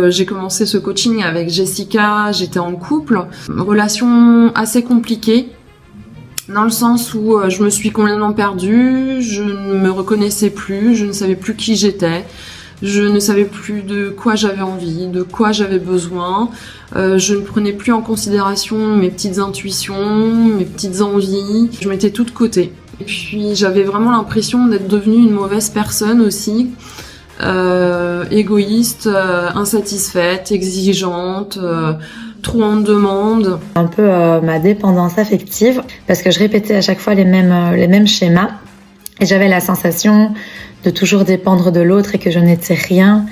J'ai commencé ce coaching avec Jessica, j'étais en couple, relation assez compliquée, dans le sens où je me suis complètement perdue, je ne me reconnaissais plus, je ne savais plus qui j'étais, je ne savais plus de quoi j'avais envie, de quoi j'avais besoin, je ne prenais plus en considération mes petites intuitions, mes petites envies, je mettais tout de côté. Et puis j'avais vraiment l'impression d'être devenue une mauvaise personne aussi, égoïste, insatisfaite, exigeante, trop en demande. Un peu ma dépendance affective, parce que je répétais à chaque fois les mêmes schémas, et j'avais la sensation de toujours dépendre de l'autre et que je n'étais rien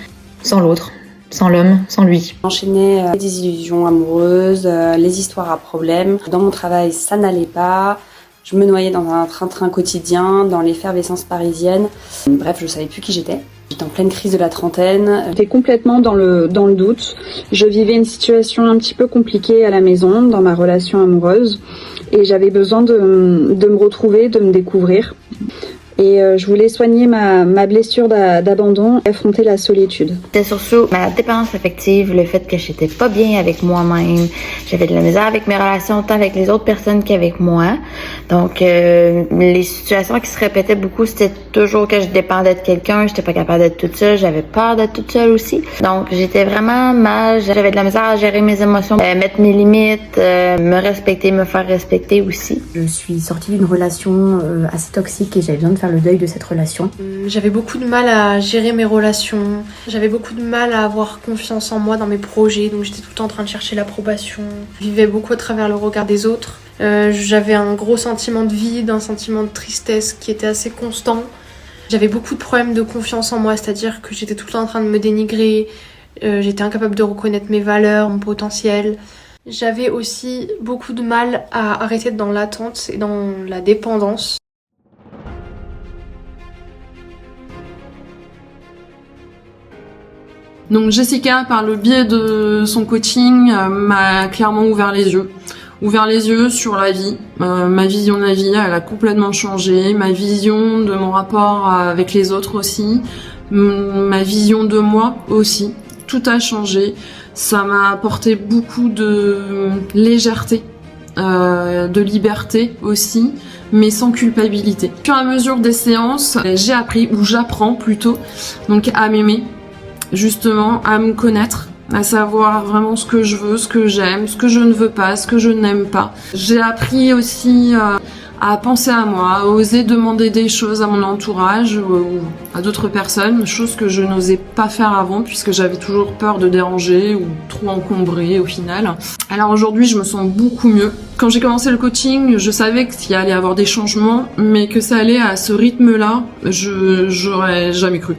sans l'autre, sans l'homme, sans lui. J'enchaînais les illusions amoureuses, les histoires à problème. Dans mon travail, ça n'allait pas. Je me noyais dans un train-train quotidien, dans l'effervescence parisienne. Bref, je savais plus qui j'étais. J'étais en pleine crise de la trentaine. J'étais complètement dans le doute. Je vivais une situation un petit peu compliquée à la maison, dans ma relation amoureuse. Et j'avais besoin de me retrouver, de me découvrir. Et je voulais soigner ma blessure d'abandon et affronter la solitude. C'était surtout ma dépendance affective, le fait que j'étais pas bien avec moi-même. J'avais de la misère avec mes relations, tant avec les autres personnes qu'avec moi. Donc, les situations qui se répétaient beaucoup, c'était toujours que je dépendais de quelqu'un, j'étais pas capable d'être toute seule, j'avais peur d'être toute seule aussi. Donc, j'étais vraiment mal, j'avais de la misère à gérer mes émotions, mettre mes limites, me respecter, me faire respecter aussi. Je suis sortie d'une relation assez toxique et j'avais besoin de faire le deuil de cette relation. J'avais beaucoup de mal à gérer mes relations, j'avais beaucoup de mal à avoir confiance en moi dans mes projets, donc j'étais tout le temps en train de chercher l'approbation. Je vivais beaucoup à travers le regard des autres. J'avais un gros sentiment de vide, un sentiment de tristesse qui était assez constant. J'avais beaucoup de problèmes de confiance en moi, c'est-à-dire que j'étais tout le temps en train de me dénigrer, j'étais incapable de reconnaître mes valeurs, mon potentiel. J'avais aussi beaucoup de mal à arrêter d'être dans l'attente et dans la dépendance. Donc Jessica, par le biais de son coaching, m'a clairement ouvert les yeux sur la vie. Ma vision de la vie, elle a complètement changé. Ma vision de mon rapport avec les autres aussi. Ma vision de moi aussi. Tout a changé. Ça m'a apporté beaucoup de légèreté, de liberté aussi, mais sans culpabilité. Au fur et à mesure des séances, j'ai appris, ou j'apprends plutôt, donc à m'aimer. Justement, à me connaître, à savoir vraiment ce que je veux, ce que j'aime, ce que je ne veux pas, ce que je n'aime pas. J'ai appris aussi à penser à moi, à oser demander des choses à mon entourage ou à d'autres personnes, choses que je n'osais pas faire avant puisque j'avais toujours peur de déranger ou trop encombrer au final. Alors aujourd'hui, je me sens beaucoup mieux. Quand j'ai commencé le coaching, je savais qu'il allait y avoir des changements, mais que ça allait à ce rythme-là, j'aurais jamais cru.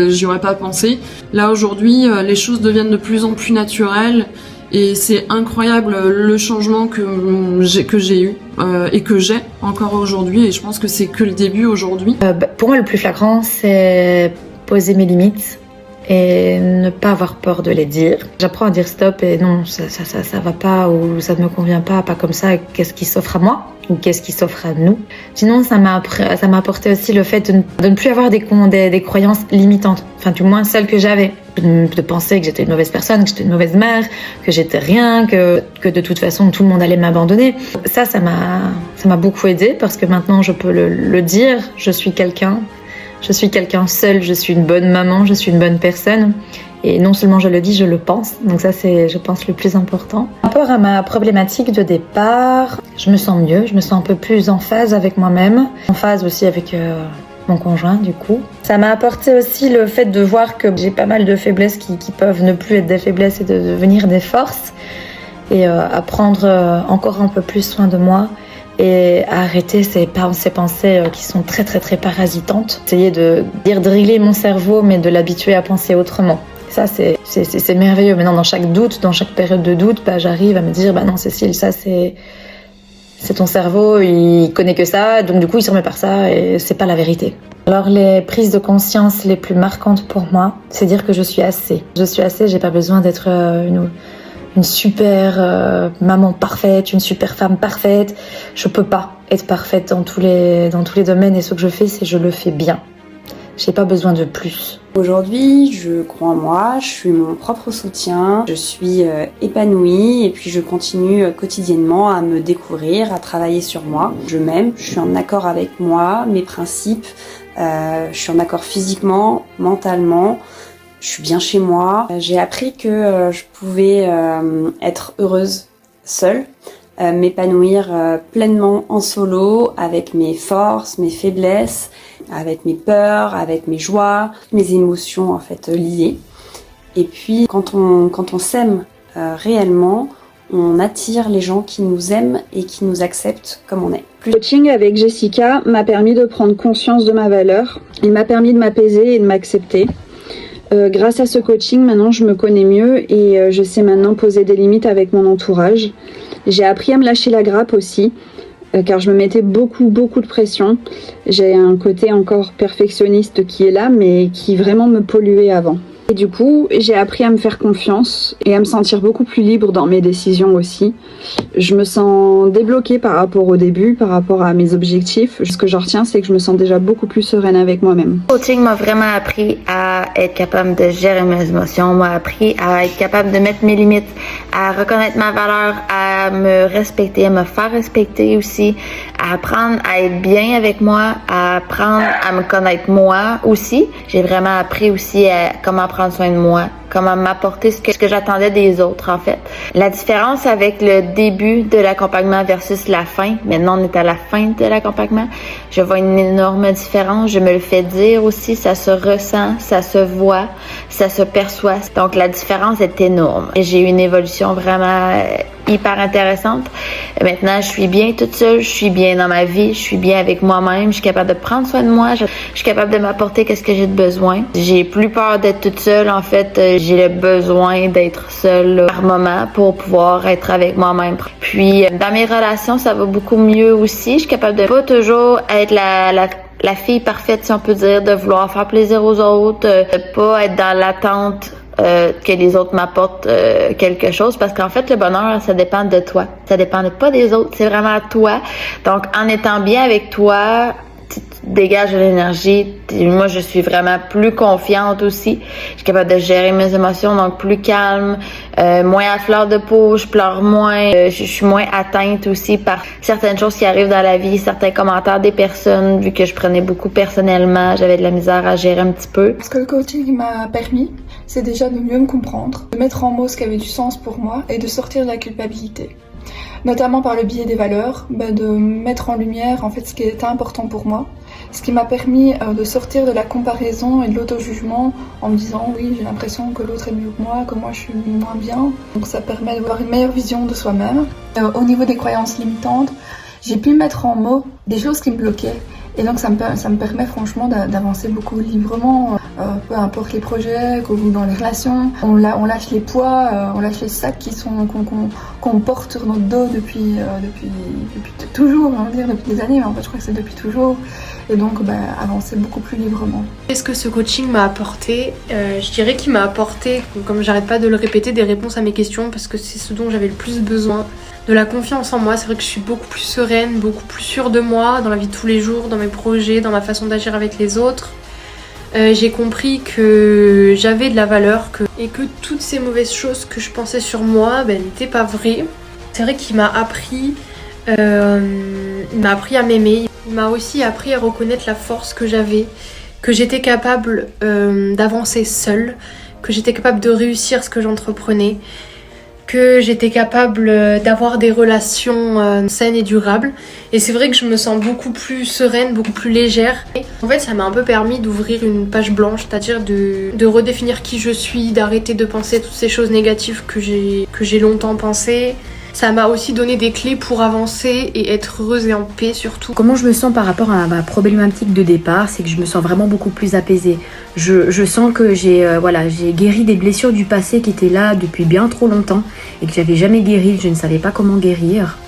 J'y aurais pas pensé. Là aujourd'hui, les choses deviennent de plus en plus naturelles. Et c'est incroyable le changement que j'ai eu et que j'ai encore aujourd'hui. Et je pense que c'est que le début aujourd'hui. Pour moi, le plus flagrant, c'est poser mes limites et ne pas avoir peur de les dire. J'apprends à dire stop et non, ça va pas ou ça ne me convient pas comme ça. Qu'est-ce qui s'offre à moi ou qu'est-ce qui s'offre à nous? Sinon, ça m'a apporté aussi le fait de ne plus avoir des croyances limitantes. Enfin, du moins celles que j'avais. De penser que j'étais une mauvaise personne, que j'étais une mauvaise mère, que j'étais rien, que de toute façon tout le monde allait m'abandonner. Ça m'a beaucoup aidé parce que maintenant je peux le dire, je suis quelqu'un seul, je suis une bonne maman, je suis une bonne personne. Et non seulement je le dis, je le pense. Donc ça c'est, je pense, le plus important. Par rapport à ma problématique de départ, je me sens mieux, je me sens un peu plus en phase avec moi-même, en phase aussi avec mon conjoint du coup. Ça m'a apporté aussi le fait de voir que j'ai pas mal de faiblesses qui peuvent ne plus être des faiblesses et de devenir des forces et à prendre encore un peu plus soin de moi et à arrêter ces pensées qui sont très très très parasitantes. Essayer de régler mon cerveau mais de l'habituer à penser autrement. Ça c'est merveilleux. Maintenant dans chaque doute, dans chaque période de doute, j'arrive à me dire non Cécile, ça c'est ton cerveau, il connaît que ça, donc du coup il se remet par ça et c'est pas la vérité. Alors les prises de conscience les plus marquantes pour moi, c'est dire que je suis assez. Je suis assez, j'ai pas besoin d'être une super maman parfaite, une super femme parfaite. Je peux pas être parfaite dans tous les domaines et ce que je fais, c'est je le fais bien. J'ai pas besoin de plus. Aujourd'hui, je crois en moi, je suis mon propre soutien, je suis épanouie et puis je continue quotidiennement à me découvrir, à travailler sur moi. Je m'aime, je suis en accord avec moi, mes principes, je suis en accord physiquement, mentalement, je suis bien chez moi. J'ai appris que je pouvais être heureuse seule, m'épanouir pleinement en solo avec mes forces, mes faiblesses, avec mes peurs, avec mes joies, mes émotions en fait liées. Et puis quand on s'aime réellement, on attire les gens qui nous aiment et qui nous acceptent comme on est. Le coaching avec Jessica m'a permis de prendre conscience de ma valeur. Il m'a permis de m'apaiser et de m'accepter. Grâce à ce coaching, maintenant je me connais mieux et je sais maintenant poser des limites avec mon entourage. J'ai appris à me lâcher la grappe aussi, car je me mettais beaucoup de pression. J'ai un côté encore perfectionniste qui est là, mais qui vraiment me polluait avant. Et du coup, j'ai appris à me faire confiance et à me sentir beaucoup plus libre dans mes décisions aussi. Je me sens débloquée par rapport au début, par rapport à mes objectifs. Ce que j'en retiens, c'est que je me sens déjà beaucoup plus sereine avec moi-même. Le coaching m'a vraiment appris à être capable de gérer mes émotions, m'a appris à être capable de mettre mes limites, à reconnaître ma valeur, à me respecter, à me faire respecter aussi, à apprendre à être bien avec moi, à apprendre à me connaître moi aussi. J'ai vraiment appris aussi à comment prendre soin de moi, comment m'apporter ce que j'attendais des autres en fait. La différence avec le début de l'accompagnement versus la fin, maintenant on est à la fin de l'accompagnement, je vois une énorme différence, je me le fais dire aussi, ça se ressent, ça se voit, ça se perçoit. Donc la différence est énorme. J'ai eu une évolution vraiment hyper intéressante. Maintenant, je suis bien toute seule, je suis bien dans ma vie, je suis bien avec moi-même, je suis capable de prendre soin de moi, je suis capable de m'apporter qu'est-ce que j'ai de besoin. J'ai plus peur d'être toute seule, en fait, j'ai le besoin d'être seule par moment pour pouvoir être avec moi-même. Puis, dans mes relations, ça va beaucoup mieux aussi. Je suis capable de pas toujours être la fille parfaite, si on peut dire, de vouloir faire plaisir aux autres, de pas être dans l'attente que les autres m'apportent quelque chose, parce qu'en fait le bonheur ça dépend de toi, ça dépend pas des autres, c'est vraiment à toi. Donc en étant bien avec toi, tu dégages de l'énergie. Moi je suis vraiment plus confiante aussi, je suis capable de gérer mes émotions, donc plus calme, moins à fleur de peau, je pleure moins, je suis moins atteinte aussi par certaines choses qui arrivent dans la vie, certains commentaires des personnes, vu que je prenais beaucoup personnellement, j'avais de la misère à gérer un petit peu. Ce que le coaching m'a permis, c'est déjà de mieux me comprendre, de mettre en mots ce qui avait du sens pour moi et de sortir de la culpabilité. Notamment par le biais des valeurs, de mettre en lumière en fait ce qui était important pour moi, ce qui m'a permis de sortir de la comparaison et de l'auto-jugement en me disant oui, j'ai l'impression que l'autre est mieux que moi je suis moins bien. Donc ça permet d'avoir une meilleure vision de soi-même. Au niveau des croyances limitantes, j'ai pu mettre en mots des choses qui me bloquaient. Et donc ça me permet franchement d'avancer beaucoup librement, peu importe les projets, ou dans les relations. On lâche les poids, on lâche les sacs qu'on porte sur notre dos depuis toujours, on va dire depuis des années, mais en fait je crois que c'est depuis toujours. Et donc avancer beaucoup plus librement. Qu'est-ce que ce coaching m'a apporté ? Je dirais qu'il m'a apporté, comme j'arrête pas de le répéter, des réponses à mes questions parce que c'est ce dont j'avais le plus besoin. De la confiance en moi, c'est vrai que je suis beaucoup plus sereine, beaucoup plus sûre de moi dans la vie de tous les jours, dans mes projets, dans ma façon d'agir avec les autres. J'ai compris que j'avais de la valeur et que toutes ces mauvaises choses que je pensais sur moi n'étaient pas vraies. C'est vrai qu'il m'a appris à m'aimer. Il m'a aussi appris à reconnaître la force que j'avais, que j'étais capable d'avancer seule, que j'étais capable de réussir ce que j'entreprenais, que j'étais capable d'avoir des relations saines et durables. Et c'est vrai que je me sens beaucoup plus sereine, beaucoup plus légère. Et en fait, ça m'a un peu permis d'ouvrir une page blanche, c'est-à-dire de redéfinir qui je suis, d'arrêter de penser toutes ces choses négatives que j'ai longtemps pensées. Ça m'a aussi donné des clés pour avancer et être heureuse et en paix surtout. Comment je me sens par rapport à ma problématique de départ, c'est que je me sens vraiment beaucoup plus apaisée. Je sens que j'ai guéri des blessures du passé qui étaient là depuis bien trop longtemps et que j'avais jamais guéri, je ne savais pas comment guérir.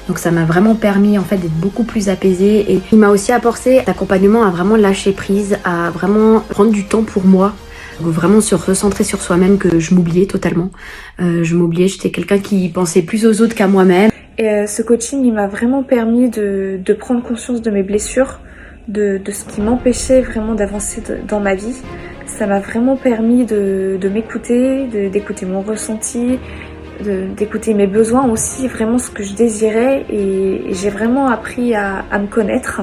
Donc ça m'a vraiment permis en fait d'être beaucoup plus apaisée et il m'a aussi apporté l'accompagnement à vraiment lâcher prise, à vraiment prendre du temps pour moi. Vraiment se recentrer sur soi-même, que je m'oubliais totalement. J'étais quelqu'un qui pensait plus aux autres qu'à moi-même. Et ce coaching, il m'a vraiment permis de prendre conscience de mes blessures, de ce qui m'empêchait vraiment d'avancer dans ma vie. Ça m'a vraiment permis de m'écouter, d'écouter mon ressenti, d'écouter mes besoins aussi, vraiment ce que je désirais, et j'ai vraiment appris à me connaître,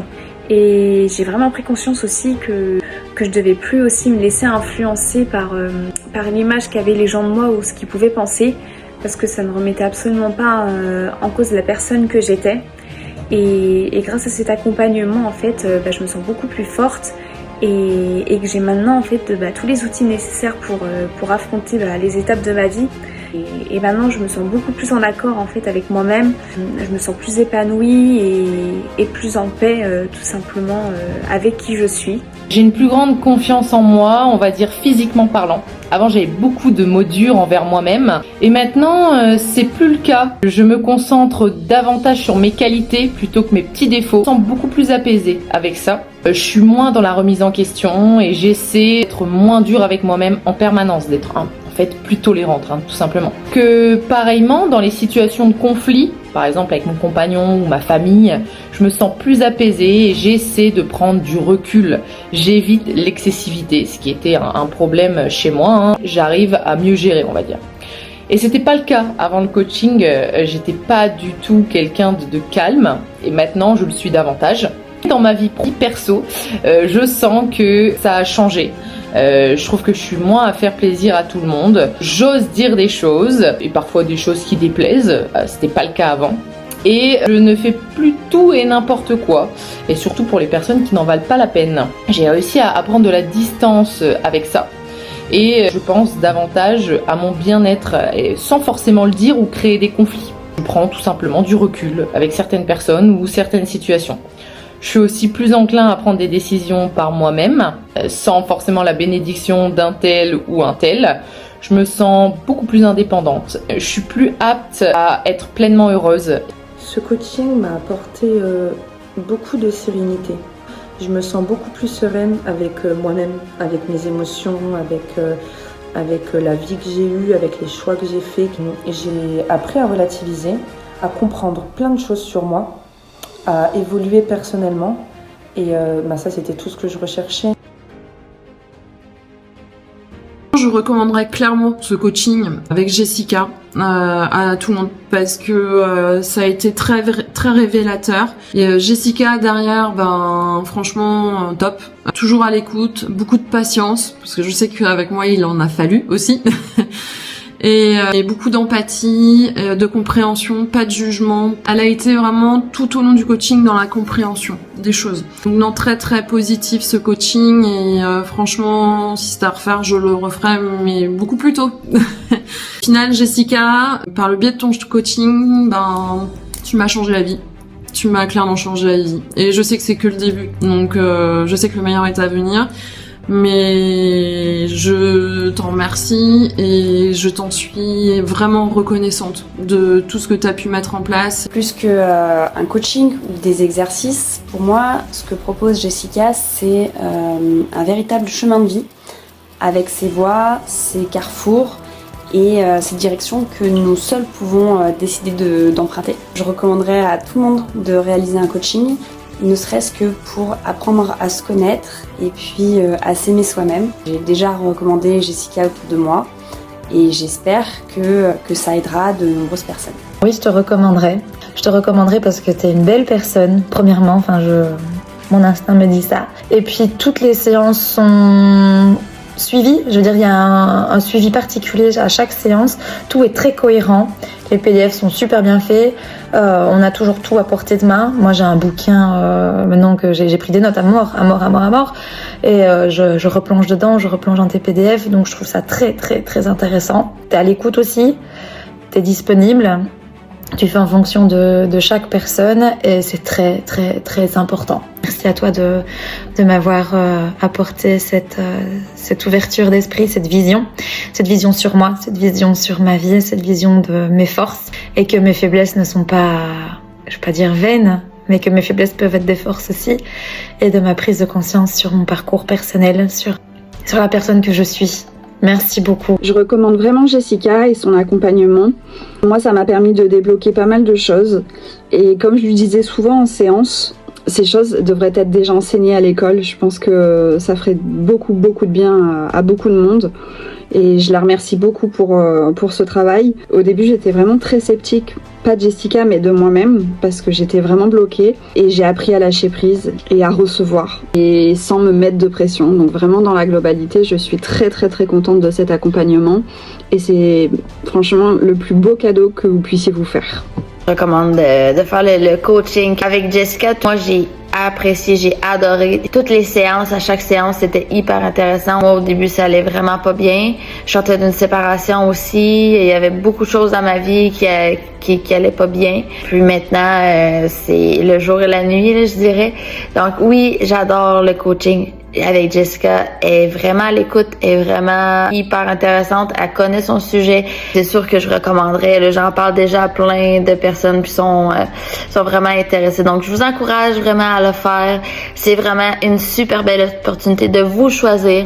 et j'ai vraiment pris conscience aussi que je devais plus aussi me laisser influencer par l'image qu'avaient les gens de moi ou ce qu'ils pouvaient penser, parce que ça ne remettait absolument pas en cause la personne que j'étais. Et grâce à cet accompagnement, en fait, je me sens beaucoup plus forte, et que j'ai maintenant en fait tous les outils nécessaires pour affronter les étapes de ma vie. Et maintenant, je me sens beaucoup plus en accord en fait avec moi-même. Je me sens plus épanouie et plus en paix, tout simplement, avec qui je suis. J'ai une plus grande confiance en moi, on va dire physiquement parlant. Avant, j'avais beaucoup de mots durs envers moi-même, et maintenant, c'est plus le cas. Je me concentre davantage sur mes qualités plutôt que mes petits défauts. Je me sens beaucoup plus apaisée avec ça. Je suis moins dans la remise en question, et j'essaie d'être moins dure avec moi-même en permanence, d'être en fait plus tolérante, tout simplement. Que pareillement, dans les situations de conflit, par exemple avec mon compagnon ou ma famille, je me sens plus apaisée et j'essaie de prendre du recul. J'évite l'excessivité, ce qui était un problème chez moi. J'arrive à mieux gérer, on va dire. Et c'était pas le cas avant le coaching. J'étais pas du tout quelqu'un de calme, et maintenant je le suis davantage. Dans ma vie perso, je sens que ça a changé. Je trouve que je suis moins à faire plaisir à tout le monde. J'ose dire des choses, et parfois des choses qui déplaisent. C'était pas le cas avant. Et je ne fais plus tout et n'importe quoi. Et surtout pour les personnes qui n'en valent pas la peine. J'ai réussi à prendre de la distance avec ça. Et je pense davantage à mon bien-être, sans forcément le dire ou créer des conflits. Je prends tout simplement du recul avec certaines personnes ou certaines situations. Je suis aussi plus enclin à prendre des décisions par moi-même, sans forcément la bénédiction d'un tel ou un tel. Je me sens beaucoup plus indépendante. Je suis plus apte à être pleinement heureuse. Ce coaching m'a apporté beaucoup de sérénité. Je me sens beaucoup plus sereine avec moi-même, avec mes émotions, avec la vie que j'ai eue, avec les choix que j'ai faits. J'ai appris à relativiser, à comprendre plein de choses sur moi, à évoluer personnellement, et ça c'était tout ce que je recherchais. Je recommanderais clairement ce coaching avec Jessica à tout le monde, parce que ça a été très révélateur. Et Jessica derrière, franchement top, toujours à l'écoute, beaucoup de patience, parce que je sais qu'avec moi il en a fallu aussi. Et beaucoup d'empathie, de compréhension, pas de jugement. Elle a été vraiment tout au long du coaching dans la compréhension des choses. Donc non, très très positif ce coaching, et franchement, si c'était à refaire, je le referais, mais beaucoup plus tôt. Au final, Jessica, par le biais de ton coaching, tu m'as changé la vie. Tu m'as clairement changé la vie. Et je sais que c'est que le début, donc je sais que le meilleur est à venir. Mais je t'en remercie, et je t'en suis vraiment reconnaissante de tout ce que tu as pu mettre en place. Plus qu'un coaching ou des exercices, pour moi, ce que propose Jessica, c'est un véritable chemin de vie, avec ses voies, ses carrefours et ses directions que nous seuls pouvons décider d'emprunter. Je recommanderais à tout le monde de réaliser un coaching, ne serait-ce que pour apprendre à se connaître et puis à s'aimer soi-même. J'ai déjà recommandé Jessica autour de moi, et j'espère que ça aidera de nombreuses personnes. Oui, je te recommanderais. Je te recommanderais parce que tu es une belle personne, premièrement. Mon instinct me dit ça. Et puis, toutes les séances sont suivies. Je veux dire, il y a un suivi particulier à chaque séance. Tout est très cohérent. Les PDF sont super bien faits. On a toujours tout à portée de main. Moi, j'ai un bouquin maintenant que j'ai pris des notes à mort. Et je replonge dedans, je replonge dans tes PDF. Donc, je trouve ça très, très, très intéressant. T'es à l'écoute aussi. T'es disponible. Tu fais en fonction de chaque personne, et c'est très, très, très important. Merci à toi de m'avoir apporté cette ouverture d'esprit, cette vision sur moi, cette vision sur ma vie, cette vision de mes forces, et que mes faiblesses ne sont pas, je vais pas dire vaines, mais que mes faiblesses peuvent être des forces aussi, et de ma prise de conscience sur mon parcours personnel, sur la personne que je suis. Merci beaucoup. Je recommande vraiment Jessica et son accompagnement. Moi, ça m'a permis de débloquer pas mal de choses. Et comme je lui disais souvent en séance, Ces choses devraient être déjà enseignées à l'école. Je pense que ça ferait beaucoup de bien à beaucoup de monde. Et je la remercie beaucoup pour ce travail. Au début, j'étais vraiment très sceptique, pas de Jessica, mais de moi-même, parce que j'étais vraiment bloquée. Et j'ai appris à lâcher prise et à recevoir, et sans me mettre de pression. Donc vraiment, dans la globalité, je suis très contente de cet accompagnement. Et c'est franchement le plus beau cadeau que vous puissiez vous faire. Je recommande de faire le coaching avec Jessica. Moi, j'ai apprécié, j'ai adoré toutes les séances. À chaque séance, c'était hyper intéressant. Moi, au début, ça allait vraiment pas bien. Je sortais d'une séparation aussi. Il y avait beaucoup de choses dans ma vie qui allaient pas bien. Puis maintenant, c'est le jour et la nuit, là, je dirais. Donc oui, j'adore le coaching avec Jessica. Elle est vraiment à l'écoute, elle est vraiment hyper intéressante. Elle connaît son sujet. C'est sûr que je recommanderais. Là, j'en parle déjà à plein de personnes qui sont vraiment intéressées. Donc, je vous encourage vraiment à le faire. C'est vraiment une super belle opportunité de vous choisir,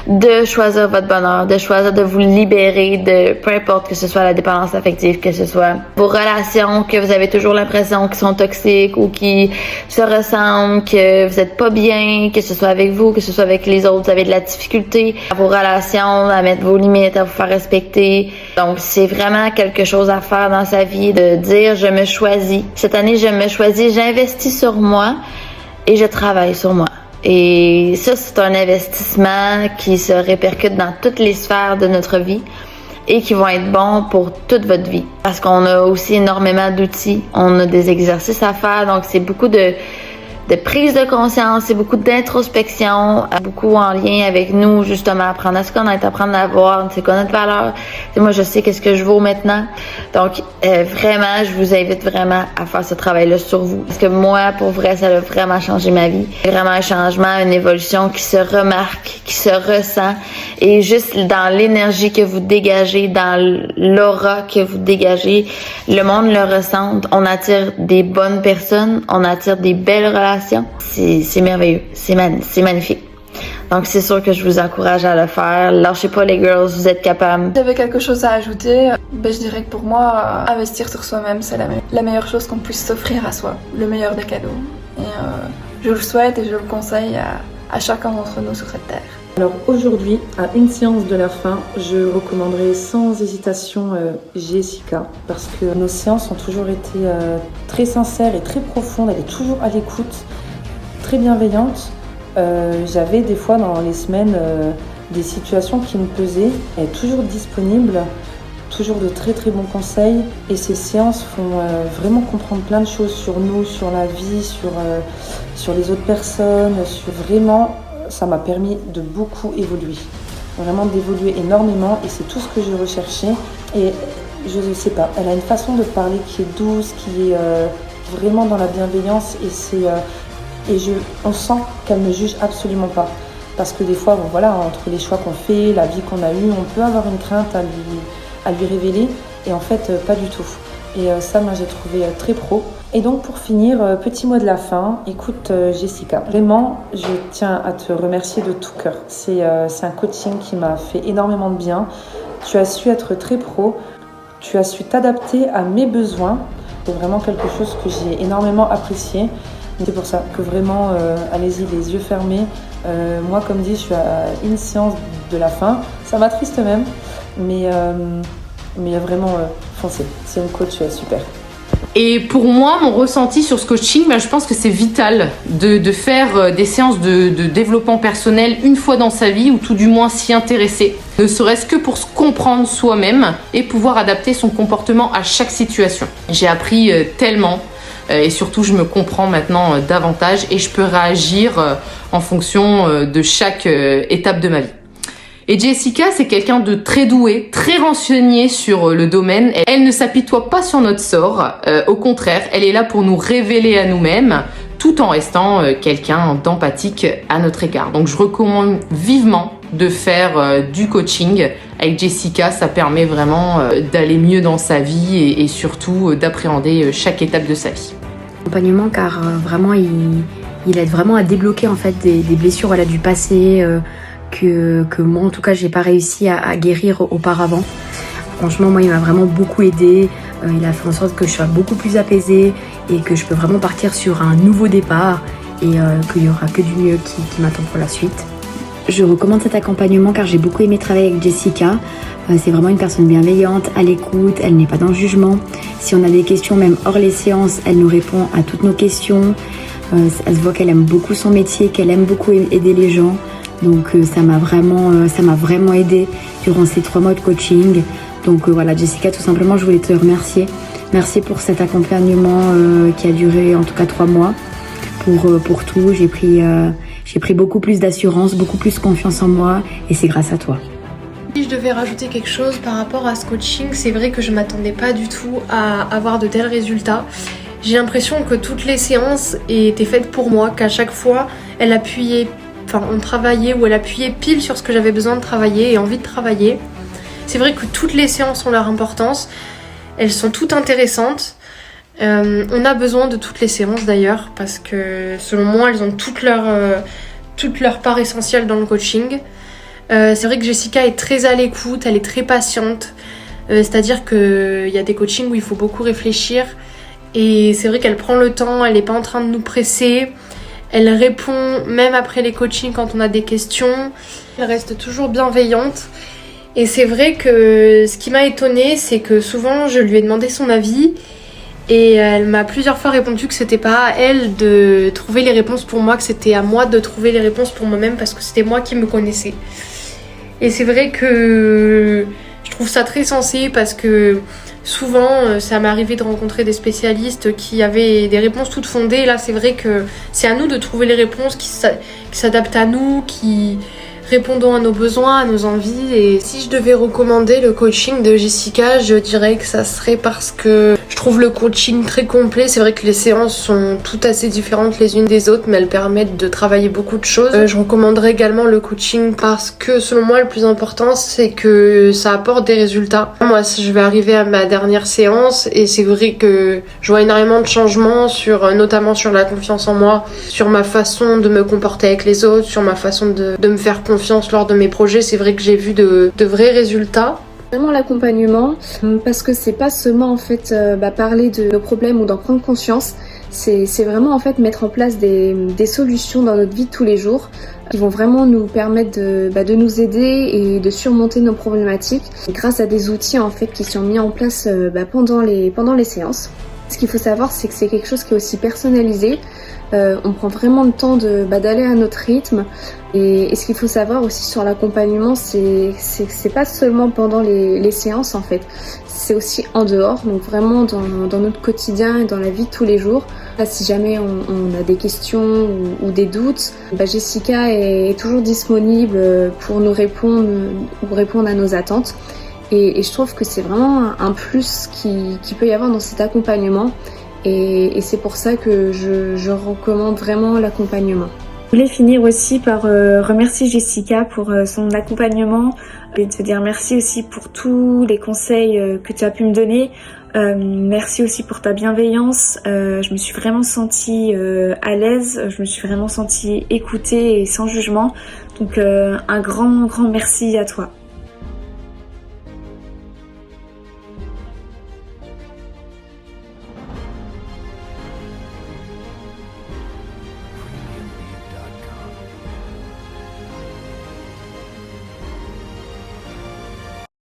de choisir votre bonheur, de choisir de vous libérer de peu importe que ce soit la dépendance affective, que ce soit vos relations, que vous avez toujours l'impression qu'ils sont toxiques ou qui se ressemblent, que vous êtes pas bien, que ce soit avec vous, que ce soit avec les autres, vous avez de la difficulté à vos relations, à mettre vos limites, à vous faire respecter. Donc, c'est vraiment quelque chose à faire dans sa vie, de dire je me choisis. Cette année, je me choisis, j'investis sur moi et je travaille sur moi. Et ça, c'est un investissement qui se répercute dans toutes les sphères de notre vie et qui vont être bons pour toute votre vie. Parce qu'on a aussi énormément d'outils, on a des exercices à faire, donc c'est beaucoup de prise de conscience, c'est beaucoup d'introspection, beaucoup en lien avec nous, justement, apprendre à se connaître, apprendre à voir, c'est quoi notre valeur. Moi, je sais qu'est-ce que je vaux maintenant. Donc, vraiment, je vous invite vraiment à faire ce travail-là sur vous. Parce que moi, pour vrai, ça a vraiment changé ma vie. C'est vraiment un changement, une évolution qui se remarque, qui se ressent. Et juste dans l'énergie que vous dégagez, dans l'aura que vous dégagez, le monde le ressent. On attire des bonnes personnes, on attire des belles relations. C'est merveilleux, c'est magnifique. Donc c'est sûr que je vous encourage à le faire. Lâchez pas les girls, vous êtes capables. J'avais quelque chose à ajouter. Je dirais que pour moi, investir sur soi-même, c'est la meilleure chose qu'on puisse s'offrir à soi, le meilleur des cadeaux. Et je le souhaite et je le conseille à chacun d'entre nous sur cette terre. Alors aujourd'hui, à une séance de la fin, je recommanderais sans hésitation Jessica, parce que nos séances ont toujours été très sincères et très profondes. Elle est toujours à l'écoute, très bienveillante. J'avais des fois dans les semaines des situations qui me pesaient. Elle est toujours disponible, toujours de très bons conseils. Et ces séances font vraiment comprendre plein de choses sur nous, sur la vie, sur les autres personnes, sur vraiment... Ça m'a permis de beaucoup évoluer, vraiment d'évoluer énormément et c'est tout ce que je recherchais. Et je ne sais pas, elle a une façon de parler qui est douce, qui est vraiment dans la bienveillance on sent qu'elle ne juge absolument pas. Parce que des fois, bon, voilà, entre les choix qu'on fait, la vie qu'on a eue, on peut avoir une crainte à lui révéler et en fait, pas du tout. Et ça, moi, j'ai trouvé très pro. Et donc, pour finir, petit mot de la fin. Écoute, Jessica, vraiment, je tiens à te remercier de tout cœur. C'est un coaching qui m'a fait énormément de bien. Tu as su être très pro. Tu as su t'adapter à mes besoins. C'est vraiment quelque chose que j'ai énormément apprécié. C'est pour ça que vraiment, allez-y, les yeux fermés. Moi, comme dit, je suis à une séance de la fin. Ça m'attriste même, mais vraiment, foncez. C'est une coach super. Et pour moi, mon ressenti sur ce coaching, je pense que c'est vital de faire des séances de développement personnel une fois dans sa vie, ou tout du moins s'y intéresser, ne serait-ce que pour se comprendre soi-même et pouvoir adapter son comportement à chaque situation. J'ai appris tellement et surtout je me comprends maintenant davantage et je peux réagir en fonction de chaque étape de ma vie. Et Jessica, c'est quelqu'un de très doué, très renseigné sur le domaine. Elle ne s'apitoie pas sur notre sort. Au contraire, elle est là pour nous révéler à nous-mêmes, tout en restant quelqu'un d'empathique à notre égard. Donc je recommande vivement de faire du coaching avec Jessica. Ça permet vraiment d'aller mieux dans sa vie et surtout d'appréhender chaque étape de sa vie. Accompagnement, car vraiment, il aide vraiment à débloquer en fait des blessures du passé, que moi en tout cas j'ai pas réussi à guérir auparavant. Franchement, moi il m'a vraiment beaucoup aidé. Il a fait en sorte que je sois beaucoup plus apaisée et que je peux vraiment partir sur un nouveau départ et qu'il y aura que du mieux qui m'attend pour la suite. Je recommande cet accompagnement car j'ai beaucoup aimé travailler avec Jessica. C'est vraiment une personne bienveillante, à l'écoute, elle n'est pas dans le jugement. Si on a des questions, même hors les séances, elle nous répond à toutes nos questions. Elle se voit qu'elle aime beaucoup son métier, qu'elle aime beaucoup aider les gens. Donc ça m'a vraiment aidée durant ces 3 mois de coaching. Donc voilà, Jessica, tout simplement, je voulais te remercier. Merci pour cet accompagnement qui a duré en tout cas 3 mois. Pour tout, j'ai pris beaucoup plus d'assurance, beaucoup plus confiance en moi et c'est grâce à toi. Si je devais rajouter quelque chose par rapport à ce coaching, c'est vrai que je m'attendais pas du tout à avoir de tels résultats. J'ai l'impression que toutes les séances étaient faites pour moi, qu'à chaque fois, on travaillait ou elle appuyait pile sur ce que j'avais besoin de travailler et envie de travailler. C'est vrai que toutes les séances ont leur importance, elles sont toutes intéressantes. On a besoin de toutes les séances d'ailleurs, parce que selon moi, elles ont toute leur part essentielle dans le coaching. C'est vrai que Jessica est très à l'écoute, elle est très patiente. C'est-à-dire qu'il y a des coachings où il faut beaucoup réfléchir. Et c'est vrai qu'elle prend le temps, elle n'est pas en train de nous presser. Elle répond même après les coachings quand on a des questions. Elle reste toujours bienveillante. Et c'est vrai que ce qui m'a étonnée, c'est que souvent je lui ai demandé son avis. Et elle m'a plusieurs fois répondu que c'était pas à elle de trouver les réponses pour moi, que c'était à moi de trouver les réponses pour moi-même parce que c'était moi qui me connaissais. Et c'est vrai que je trouve ça très sensé parce que souvent ça m'est arrivé de rencontrer des spécialistes qui avaient des réponses toutes fondées. Là c'est vrai que c'est à nous de trouver les réponses qui s'adaptent à nous, qui répondons à nos besoins, à nos envies. Et si je devais recommander le coaching de Jessica, je dirais que ça serait parce que je trouve le coaching très complet. C'est vrai que les séances sont toutes assez différentes les unes des autres, mais elles permettent de travailler beaucoup de choses. Je recommanderais également le coaching parce que selon moi le plus important c'est que ça apporte des résultats. Moi je vais arriver à ma dernière séance et c'est vrai que je vois énormément de changements notamment sur la confiance en moi, sur ma façon de me comporter avec les autres, sur ma façon de me faire confiance lors de mes projets. C'est vrai que j'ai vu de vrais résultats. Vraiment l'accompagnement, parce que c'est pas seulement en fait parler de nos problèmes ou d'en prendre conscience, c'est vraiment en fait mettre en place des solutions dans notre vie de tous les jours qui vont vraiment nous permettre de nous aider et de surmonter nos problématiques grâce à des outils en fait qui sont mis en place pendant les séances. Ce qu'il faut savoir, c'est que c'est quelque chose qui est aussi personnalisé. On prend vraiment le temps d'aller à notre rythme. Et ce qu'il faut savoir aussi sur l'accompagnement, c'est pas seulement pendant les séances en fait. C'est aussi en dehors, donc vraiment dans notre quotidien et dans la vie de tous les jours. Là, si jamais on a des questions ou des doutes, Jessica est toujours disponible pour nous répondre ou répondre à nos attentes. Et je trouve que c'est vraiment un plus qui peut y avoir dans cet accompagnement. Et c'est pour ça que je recommande vraiment l'accompagnement. Je voulais finir aussi par remercier Jessica pour son accompagnement et te dire merci aussi pour tous les conseils que tu as pu me donner. Merci aussi pour ta bienveillance. Je me suis vraiment sentie à l'aise, je me suis vraiment sentie écoutée et sans jugement. Donc un grand merci à toi.